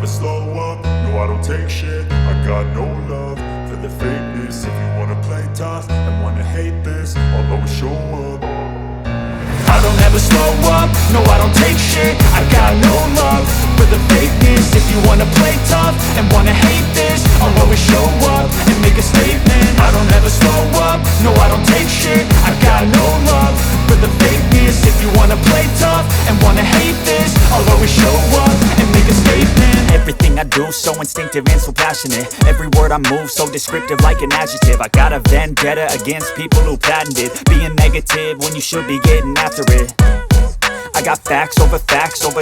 slow up, no I don't take shit. I got no love for the fakeness. If you wanna play tough and wanna hate this, I'll always show up. I don't ever slow up, no I don't take shit. I got no love for the fakeness. If you wanna play tough and wanna hate this, I'll always show up and make a statement. I don't ever slow up, no I don't take shit. I got no love for the fakeness. If you wanna play tough and wanna hate this, I'll always show up and make a statement. Everything I do so instinctive and so passionate. Every word I move so descriptive like an adjective. I got a vendetta against people who patented being negative when you should be getting after it. I got facts over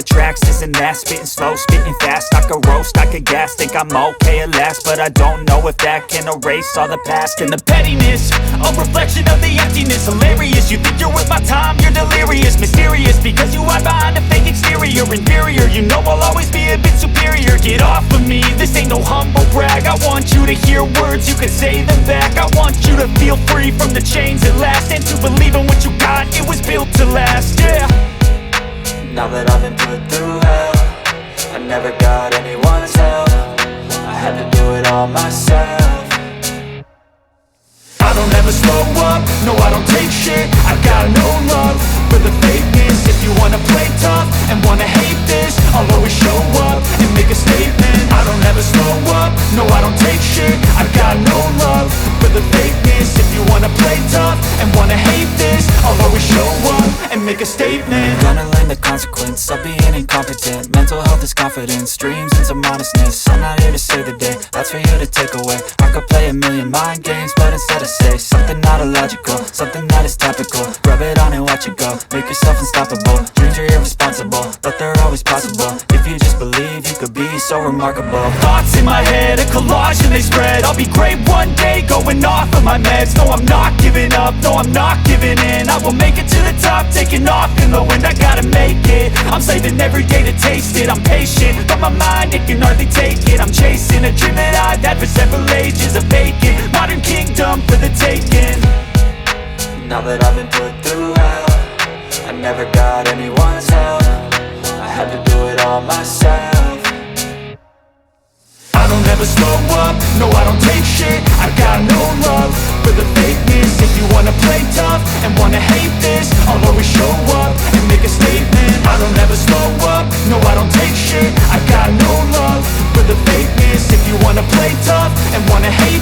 tracks, this and that. Spitting slow, spitting fast, I could roast, I could gas. Think I'm okay at last, but I don't know if that can erase all the past. And the pettiness, a reflection of the emptiness. Hilarious, you think you're worth my time, you're delirious. Mysterious, because you hide behind a fake exterior. Inferior, you know I'll always be a bit superior. Get off of me, this ain't no humble brag. I want you to hear words, you can say them back. I want you to feel free from the chains at last, and to believe in what you got, it was built to last, yeah. Now that I've been put through hell, I never got anyone's help. I had to do it all myself. I don't ever slow up, no I don't take shit. I got no love for the fakeness. If you wanna play tough and wanna hate this, I'll always show up and make a statement. I don't ever slow up, no I don't take shit. I got no love for the fakeness. If you wanna play tough and wanna hate this, I'll always show up and make a statement. Gonna learn the consequence of being incompetent. Mental health is confidence, dreams and some honestness. I'm not here to save the day, that's for you to take away. I could play a million mind games, but instead I say something not illogical, something that is topical. Rub it on and watch it go, make yourself unstoppable. Dreams are irresponsible, but they're always possible. If you just believe, you could be so remarkable. Thoughts in my head, a collage and they spread. I'll be great one day, going off of my meds. No, I'm not giving up, no, I'm not giving in. I will make it to the top, taking off in the wind. I gotta make it, I'm saving every day to taste it. I'm patient, but my mind, it can hardly take it. I'm chasing a dream that I've had for several ages. A vacant, modern kingdom for the taking. Now that I've been put through hell, I never got anyone's help. I had to do it all myself. I don't ever slow up, no I don't take shit. I got no love for the fakeness. If you wanna play tough and wanna hate this, I'll always show up and make a statement. I don't ever slow up, no I don't take shit. I got no love for the fakeness. If you wanna play tough and wanna hate